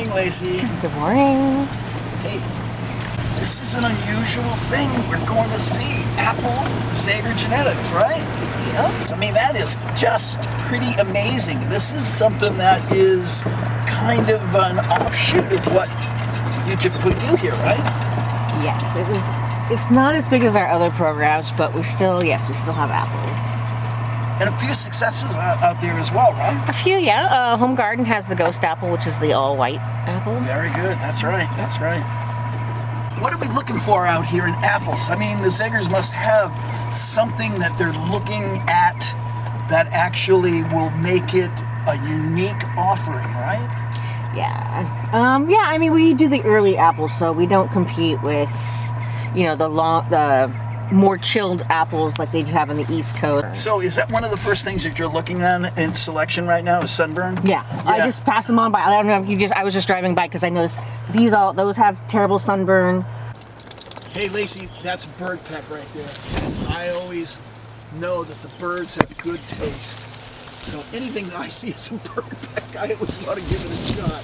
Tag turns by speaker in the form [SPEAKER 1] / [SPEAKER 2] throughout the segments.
[SPEAKER 1] morning, Lacie.
[SPEAKER 2] Good morning.
[SPEAKER 1] Hey, this is an unusual thing. We're going to see apples at Zaiger Genetics, right?
[SPEAKER 2] Yep.
[SPEAKER 1] I mean, that is just pretty amazing. This is something that is kind of an offshoot of what you typically do here, right?
[SPEAKER 2] Yes, it's not as big as our other programs, but we still have apples.
[SPEAKER 1] And a few successes out there as well, right?
[SPEAKER 2] A few, yeah. Home Garden has the ghost apple, which is the all-white apple.
[SPEAKER 1] Very good. That's right. That's right. What are we looking for out here in apples? I mean, the Zaigers must have something that they're looking at that actually will make it a unique offering, right?
[SPEAKER 2] Yeah. Yeah, I mean, we do the early apples, so we don't compete with, the more chilled apples like they have on the East Coast.
[SPEAKER 1] So is that one of the first things that you're looking at in selection right now, is sunburn?
[SPEAKER 2] Yeah. I just passed them on by. I don't know if I was just driving by because I noticed those have terrible sunburn.
[SPEAKER 1] Hey Lacie, that's bird peck right there. And I always know that the birds have good taste. So anything that I see is a bird peck, I always want to give it a shot.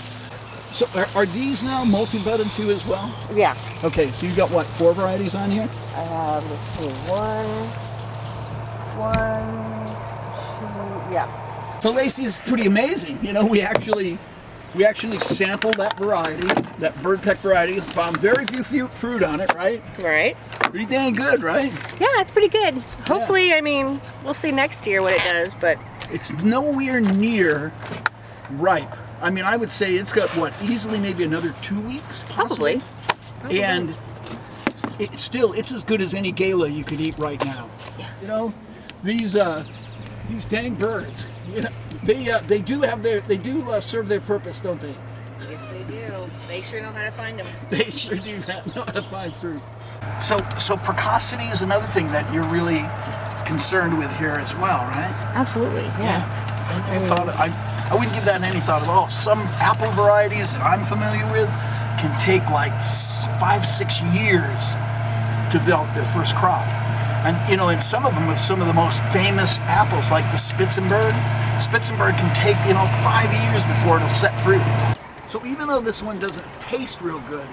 [SPEAKER 1] So are these now multi-budded too as well?
[SPEAKER 2] Yeah.
[SPEAKER 1] Okay, so you've got what, 4 varieties on here?
[SPEAKER 2] I have, let's see, one, two, yeah.
[SPEAKER 1] So Lacie is pretty amazing. You know, we actually sampled that variety, that bird peck variety, found very few fruit on it, right?
[SPEAKER 2] Right.
[SPEAKER 1] Pretty dang good, right?
[SPEAKER 2] Yeah, it's pretty good. Hopefully, I mean, we'll see next year what it does, but...
[SPEAKER 1] It's nowhere near ripe. I mean, I would say it's got, what, easily maybe another 2 weeks, possibly?
[SPEAKER 2] Probably.
[SPEAKER 1] And it's as good as any gala you could eat right now.
[SPEAKER 2] Yeah.
[SPEAKER 1] You know, these dang birds, you know, they do serve their purpose, don't they?
[SPEAKER 2] Yes, they do. They sure know how to find them.
[SPEAKER 1] They sure do know how to find fruit. So precocity is another thing that you're really concerned with here as well, right?
[SPEAKER 2] Absolutely, yeah.
[SPEAKER 1] I wouldn't give that any thought at all. Some apple varieties that I'm familiar with can take like 5-6 years to develop their first crop. And you know, and some of them with some of the most famous apples, like the Spitzenberg can take 5 years before it'll set fruit. So even though this one doesn't taste real good,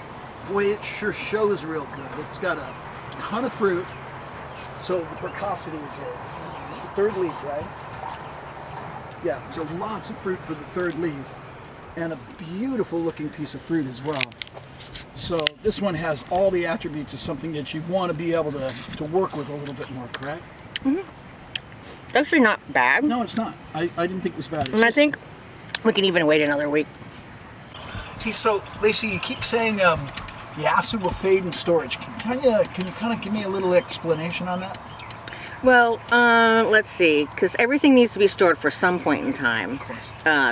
[SPEAKER 1] boy, it sure shows real good. It's got a ton of fruit, so the precocity is there. It's the third leaf, right? Yeah, so lots of fruit for the third leaf, and a beautiful looking piece of fruit as well. So this one has all the attributes of something that you want to be able to work with a little bit more, correct?
[SPEAKER 2] Mm-hmm. Actually not bad.
[SPEAKER 1] No, it's not. I didn't think it was bad.
[SPEAKER 2] And I think we can even wait another week.
[SPEAKER 1] Okay, so Lacie, you keep saying the acid will fade in storage. Can you kind of give me a little explanation on that?
[SPEAKER 2] Well, let's see, because everything needs to be stored for some point in time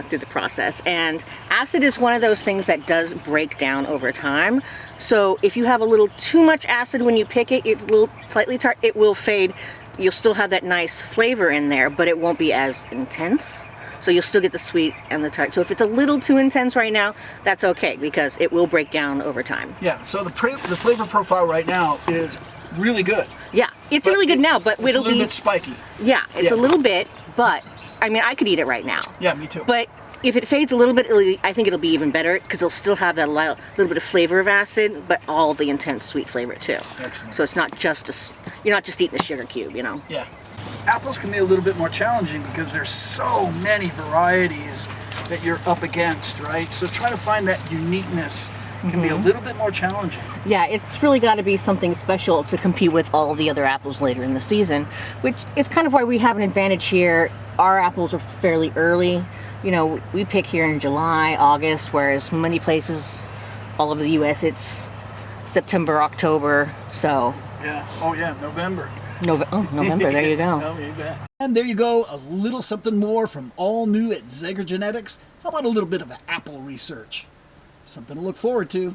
[SPEAKER 2] through the process. And acid is one of those things that does break down over time. So if you have a little too much acid when you pick it, it will slightly tart, it will fade. You'll still have that nice flavor in there, but it won't be as intense. So you'll still get the sweet and the tart. So if it's a little too intense right now, that's okay, because it will break down over time.
[SPEAKER 1] Yeah, so the flavor profile right now is really good.
[SPEAKER 2] Yeah, it's really good now, but
[SPEAKER 1] it's a little bit spiky.
[SPEAKER 2] Yeah, it's a little bit, but I mean, I could eat it right now.
[SPEAKER 1] Yeah, me too.
[SPEAKER 2] But if it fades a little bit, I think it'll be even better because it'll still have that little bit of flavor of acid, but all the intense sweet flavor too.
[SPEAKER 1] Excellent.
[SPEAKER 2] So it's not just you're not just eating a sugar cube, you know.
[SPEAKER 1] Yeah. Apples can be a little bit more challenging because there's so many varieties that you're up against, right? So trying to find that uniqueness can be a little bit more challenging. Yeah,
[SPEAKER 2] it's really got to be something special to compete with all the other apples later in the season, which is kind of why we have an advantage here. Our apples are fairly early. You know, we pick here in July, August, whereas many places all over the U.S. it's September, October, so.
[SPEAKER 1] Yeah, oh yeah, November.
[SPEAKER 2] November, there you go.
[SPEAKER 1] Oh, you bet. And there you go, a little something more from all new at Zaiger Genetics. How about a little bit of apple research? Something to look forward to.